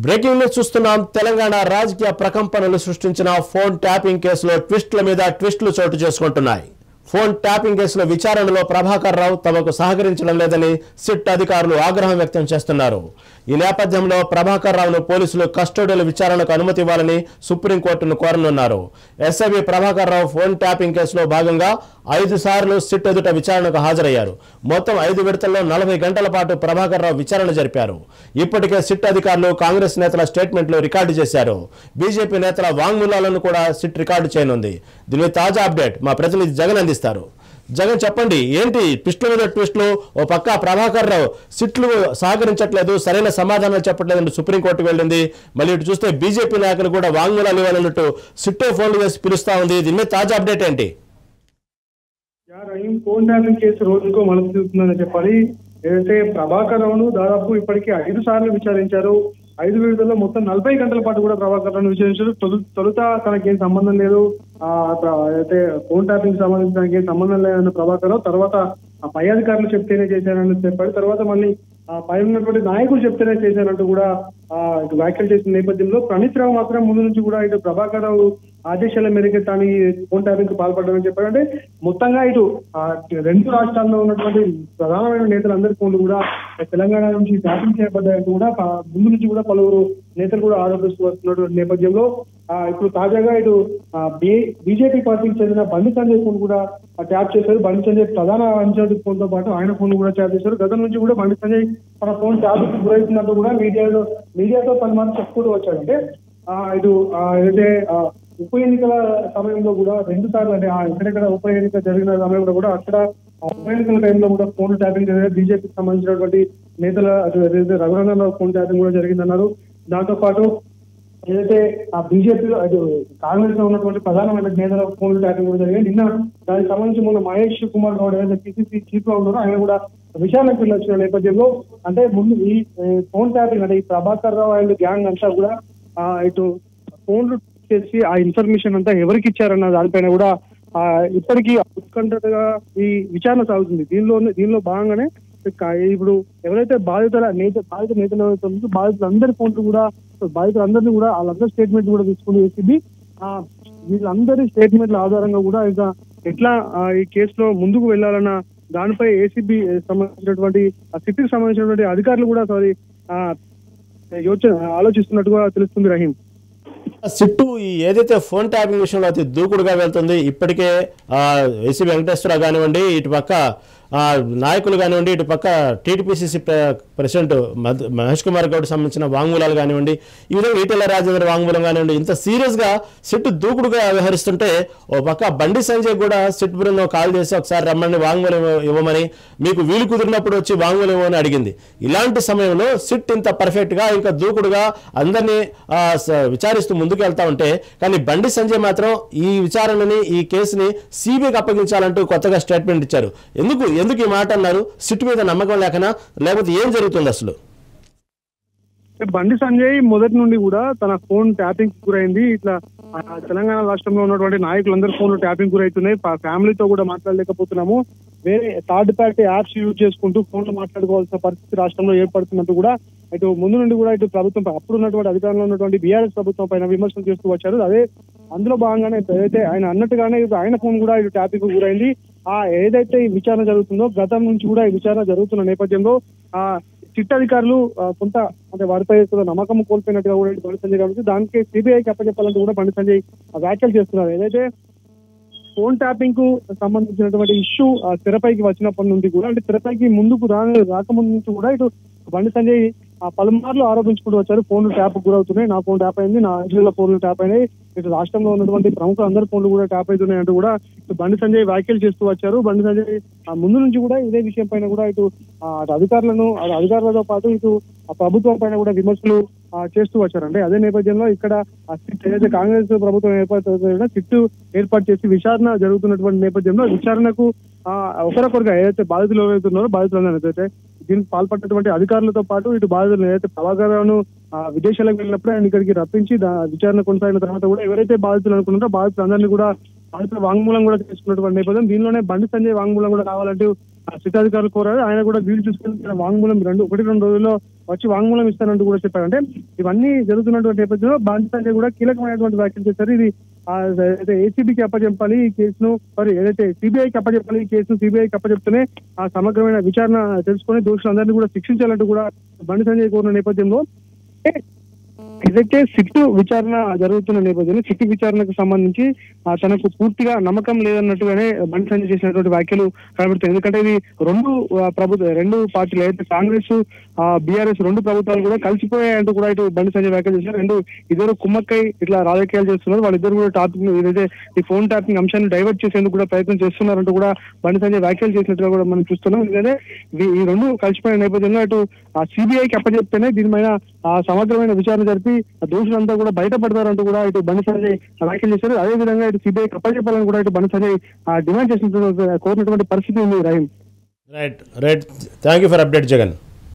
Breaking news చూస్తున్నాం. తెలంగాణ రాజకీయ ప్రకంపనలు సృష్టించిన ఫోన్ ట్యాపింగ్ కేసులో ట్విస్టుల మీద ట్విస్టులు చోటు చేసుకుంటున్నాయి. ఫోన్ ట్యాపింగ్ కేసులో విచారణలో ప్రభాకర్ రావు తమకు సహకరించడం లేదని సిట్ అధికారులు ఆగ్రహం వ్యక్తం చేస్తున్నారు. ఈ నేపథ్యంలో ప్రభాకర్ రావును పోలీసులు కస్టోడియల్ విచారణకు అనుమతి ఇవ్వాలని సుప్రీంకోర్టును కోరనున్నారు. SIB Prabhakar Rao phone tapping కేసులో భాగంగా 5 సార్లు సిట్ ఎదుట విచారణకు హాజరయ్యారు. మొత్తం 5 విడతల్లో 40 గంటల పాటు ప్రభాకర్ రావు విచారణ జరిపారు. ఇప్పటికే సిట్ అధికారులు కాంగ్రెస్ నేతల స్టేట్మెంట్లు రికార్డు చేశారు. బీజేపీ నేతల వాంగ్మూలాలను కూడా సిట్ రికార్డు చేయనుంది. దీని తాజా అప్డేట్ మా ప్రతినిధి జగన్ అందిస్తారు. జగన్, చెప్పండి, ఏంటి ట్విస్టుల మీద ట్విస్టులు? ఓ పక్క ప్రభాకర్ రావు సిట్లు సహకరించట్లేదు, సరైన సమాధానాలు చెప్పట్లేదంటూ సుప్రీంకోర్టుకు వెళ్ళింది. మళ్ళీ ఇటు చూస్తే బీజేపీ నాయకులు కూడా వాంగ్మూలాలు ఇవ్వాలన్నట్టు సిట్టే ఫోన్లు చేసి పిలుస్తా ఉంది. దీని మీద తాజా అప్డేట్ ఏంటి? ఫోన్ ట్యాపింగ్ కేసు రోజుకో మనసు చూస్తుందని చెప్పాలి. ఏదైతే ప్రభాకర్ రావును దాదాపు ఇప్పటికీ 5 సార్లు విచారించారు. 5 విడతల్లో మొత్తం 40 గంటల పాటు కూడా ప్రభాకర్ రావును విచారించారు. తొలుత తనకేం సంబంధం లేదు, అయితే ఫోన్ ట్యాపింగ్ సంబంధించి తనకి ఏం సంబంధం లేదన్న ప్రభాకర్ రావు తర్వాత పై అధికారులు చెప్తేనే చేశారని చెప్పాడు. తర్వాత మళ్ళీ పై ఉన్నటువంటి నాయకులు చెప్తేనే చేశారంటూ కూడా వ్యాఖ్యలు చేసిన నేపథ్యంలో ప్రణీత్ రావు మాత్రం ముందు నుంచి కూడా ఇటు ప్రభాకర్ రావు ఆదేశాల మేరకు తాను ఫోన్ ట్యాపింగ్ కు పాల్పడ్డామని చెప్పారు. అంటే మొత్తంగా ఇటు 2 రాష్ట్రాల్లో ఉన్నటువంటి ప్రధానమైన నేతలందరి ఫోన్లు కూడా తెలంగాణ నుంచి ట్యాపింగ్ చేయబడ్డాయంటూ కూడా ముందు నుంచి కూడా పలువురు నేతలు కూడా ఆరోపిస్తూ వస్తున్నటువంటి నేపథ్యంలో ఇప్పుడు తాజాగా ఇటు బీజేపీ పార్టీకి చెందిన బండి సంజయ్ ఫోన్ కూడా ట్యాప్ చేశారు. బండి సంజయ్ ప్రధాన ఇన్ఛార్జ్ ఫోన్ తో పాటు ఆయన ఫోన్ కూడా ట్యాప్ చేశారు. గతం నుంచి కూడా బండి సంజయ్ తన ఫోన్ ట్యాప్ గురవుతున్నట్టు కూడా మీడియాతో పలుమార్లు చెప్పుకుంటూ వచ్చాడు. అంటే ఇటు ఏదైతే ఉప ఎన్నికల సమయంలో కూడా 2 సార్లు, అంటే ఎక్కడెక్కడ ఉప ఎన్నిక జరిగిన సమయంలో కూడా అక్కడ ఉప ఎన్నికల టైంలో కూడా ఫోన్ ట్యాపింగ్ జరిగింది. బీజేపీకి సంబంధించినటువంటి నేతల ఏదైతే రఘునందన్ రావు ఫోన్ ట్యాపింగ్ కూడా జరిగిందన్నారు. దాంతో పాటు ఏదైతే ఆ బీజేపీలో అటు కాంగ్రెస్ లో ఉన్నటువంటి ప్రధానమైన నేతల ఫోన్ ట్యాపింగ్ కూడా జరిగింది. నిన్న దానికి సంబంధించి మొన్న మహేష్ కుమార్ గౌడ్ ఏదైతే పిసిసి చీఫ్ గా ఉన్నారో ఆయన కూడా విచారణకు వెళ్ళొచ్చిన నేపథ్యంలో అంటే ముందు ఈ ఫోన్ ట్యాపింగ్ అంటే ఈ ప్రభాకర్ రావు అండ్ గ్యాంగ్ అంతా కూడా ఇటు ఫోన్లు చేసి ఆ ఇన్ఫర్మేషన్ అంతా ఎవరికి ఇచ్చారన్న దానిపైన కూడా ఇప్పటికీ ఉత్కంఠగా ఈ విచారణ సాగుతుంది. దీనిలో భాగంగానే ఇప్పుడు ఎవరైతే బాధిత నేతలు ఎవరైతే ఉందో బాధితులందరి ఫోన్లు కూడా బాధితులందరినీ కూడా వాళ్ళందరి స్టేట్మెంట్ కూడా తీసుకుని ఏసీబీ వీళ్ళందరి స్టేట్మెంట్ల ఆధారంగా కూడా ఇక ఎట్లా ఈ కేసులో ముందుకు వెళ్లాలన్న దానిపై ఏసీబీ సంబంధించినటువంటి సిట్కి సంబంధించినటువంటి అధికారులు కూడా ఆలోచిస్తున్నట్టుగా తెలుస్తుంది. రహీం, సిట్టు ఏదైతే ఫోన్ ట్యాపింగ్ విషయంలో అతి దూకుడుగా వెళ్తుంది. ఇప్పటికే ఏసీ వెంకటేశ్వర కానివ్వండి, ఇటు పక్క నాయకులు కానివ్వండి, ఇటు పక్క టీటీపీసీసీ ప్రెసిడెంట్ మహేష్ కుమార్ గౌడ్ సంబంధించిన వాంగ్మూలాలు కానివ్వండి, ఈ విధంగా ఈటెల రాజేంద్ర వాంగ్మూలం కానివ్వండి, ఇంత సీరియస్గా సిట్ దూకుడుగా వ్యవహరిస్తుంటే ఓ పక్క బండి సంజయ్ కూడా సిట్ బృందం కాల్ చేసి ఒకసారి రమ్మని వాంగ్మూలం ఇవ్వమని, మీకు వీలు కుదిరినప్పుడు వచ్చి వాంగ్మూలం ఇవ్వమని అడిగింది. ఇలాంటి సమయంలో సిట్ ఇంత పర్ఫెక్ట్గా ఇంకా దూకుడుగా అందరినీ విచారిస్తూ ముందుకు వెళ్తా ఉంటే, కానీ బండి సంజయ్ మాత్రం ఈ విచారణని ఈ కేసుని సిబిఐకి అప్పగించాలంటూ కొత్తగా స్టేట్మెంట్ ఇచ్చారు. ఎందుకు ఈ మాట అన్నారు? సిట్ మీద నమ్మకం లేకనా, లేకపోతే ఏం జరుగుతుంది అసలు? బండి సంజయ్ మొదటి నుండి కూడా తన ఫోన్ ట్యాపింగ్ గురైంది. ఇట్లా తెలంగాణ రాష్ట్రంలో ఉన్నటువంటి నాయకులందరూ ఫోన్లు ట్యాపింగ్ గురవుతున్నాయి, ఫ్యామిలీతో కూడా మాట్లాడలేకపోతున్నాము, వేరే థర్డ్ పార్టీ యాప్స్ యూజ్ చేసుకుంటూ ఫోన్లు మాట్లాడుకోవాల్సిన పరిస్థితి రాష్ట్రంలో ఏర్పడుతున్నట్టు కూడా ఇటు ముందు నుండి కూడా ఇటు ప్రభుత్వం అప్పుడు ఉన్నటువంటి అధికారంలో ఉన్నటువంటి బీఆర్ఎస్ ప్రభుత్వం పైన విమర్శలు చేస్తూ వచ్చారు. అదే అందులో భాగంగానే ఏదైతే ఆయన అన్నట్టుగానే ఆయన ఫోన్ కూడా ఇటు ట్యాపింగ్ గురైంది. ఏదైతే ఈ విచారణ జరుగుతుందో గతం నుంచి కూడా ఈ విచారణ జరుగుతున్న నేపథ్యంలో సిట్ అధికారులు కొంత అంటే వారిపై నమ్మకం కోల్పోయినట్టుగా కూడా బండి సంజయ్ కాబట్టి దానికి సిబిఐకి అప్పచెప్పాలంటూ కూడా బండి సంజయ్ వ్యాఖ్యలు చేస్తున్నారు. ఏదైతే ఫోన్ ట్యాపింగ్ కు సంబంధించినటువంటి ఇష్యూ తెరపైకి వచ్చినప్పటి నుండి కూడా, అంటే తెరపైకి ముందుకు రాకముందు నుంచి కూడా ఇటు బండి సంజయ్ పలుమార్లు ఆరోపించుకుంటూ వచ్చారు. ఫోన్లు ట్యాప్ గురవుతున్నాయి, నా ఫోన్ ట్యాప్ అయింది, నా ఇంట్లో ఫోన్లు ట్యాప్ అయినాయి, ఇటు రాష్ట్రంలో ఉన్నటువంటి ప్రముఖులు అందరి ఫోన్లు కూడా ట్యాప్ అవుతున్నాయి అంటూ కూడా ఇటు బండి సంజయ్ వ్యాఖ్యలు చేస్తూ వచ్చారు. బండి సంజయ్ ముందు నుంచి కూడా ఇదే విషయం పైన కూడా ఇటు అధికారులతో పాటు ఇటు ప్రభుత్వం పైన కూడా విమర్శలు చేస్తూ వచ్చారు. అంటే అదే నేపథ్యంలో ఇక్కడ ఏదైతే కాంగ్రెస్ ప్రభుత్వం ఏర్పాటు చేసి విచారణ జరుగుతున్నటువంటి నేపథ్యంలో విచారణకు ఒకరొకరుగా ఏదైతే బాధితులు ఎవరైతే ఉన్నారో బాధితులందరూ ఏదైతే దీనికి పాల్పడినటువంటి అధికారులతో పాటు ఇటు బాధితులు ఏదైతే ప్రభాకర్ రావును విదేశాలకు వెళ్ళినప్పుడు ఆయన ఇక్కడికి రప్పించి విచారణ కొనసాగిన తర్వాత కూడా ఎవరైతే బాధితులు అనుకున్నారో బాధితులందరినీ కూడా బాధితుల వాంగ్మూలం కూడా తీసుకున్నటువంటి నేపథ్యం. దీనిలోనే బండి సంజయ్ వాంగ్మూలం కూడా కావాలంటూ సిట్ అధికారులు కోరారు. ఆయన కూడా వీలు చూసుకుని వాంగ్మూలం 1-2 రోజుల్లో వచ్చి వాంగ్మూలం ఇస్తానంటూ కూడా చెప్పారు. అంటే ఇవన్నీ జరుగుతున్నటువంటి నేపథ్యంలో బండి సంజయ్ కూడా కీలకమైనటువంటి వ్యాఖ్యలు చేశారు. ఇది ఏసీబీకి అప్పచెప్పాలి ఈ కేసును, మరి ఏదైతే సిబిఐకి అప్పచెప్పాలి ఈ కేసును, సిబిఐకి అప్పచెప్తేనే ఆ సమగ్రమైన విచారణ తెలుసుకొని దోషులందరినీ కూడా శిక్షించాలంటూ కూడా బండి సంజయ్ కోరిన నేపథ్యంలో ఏదైతే సిట్టు విచారణ జరుగుతున్న నేపథ్యంలో సిట్టు విచారణకు సంబంధించి తనకు పూర్తిగా నమ్మకం లేదన్నట్టుగానే బండి సంజయ్ చేసినటువంటి వ్యాఖ్యలు కనబడుతాయి. ఎందుకంటే ఇది రెండు పార్టీలు అయితే కాంగ్రెస్ బీఆర్ఎస్ 2 ప్రభుత్వాలు కూడా కలిసిపోయాయంటూ కూడా ఇటు బండి సంజయ్ వ్యాఖ్యలు చేశారు. ఇద్దరు కుమ్మక్కై ఇట్లా రాజకీయాలు చేస్తున్నారు. వాళ్ళిద్దరు కూడా టాపిక్ ఏదైతే ఈ ఫోన్ ట్యాపింగ్ అంశాన్ని డైవర్ట్ చేసేందుకు కూడా ప్రయత్నం చేస్తున్నారంటూ కూడా బండి సంజయ్ వ్యాఖ్యలు చేసినట్టుగా కూడా మనం చూస్తున్నాం. ఎందుకంటే ఈ 2 కలిసిపోయిన నేపథ్యంలో అటు సిబిఐకి అప్పచెప్తేనే దీనిపైన సమగ్రమైన విచారణ జరిపి దోషులంతా కూడా బయటపడతారంటూ కూడా ఇటు బండి సంజయ్ వ్యాఖ్యలు చేశారు. అదే విధంగా ఇటు సిబిఐకి అప్పచెప్పాలని కూడా ఇటు బండి సంజయ్ డిమాండ్ చేసినటువంటి కోరినటువంటి పరిస్థితి ఉంది. Right thank you for update Jagan.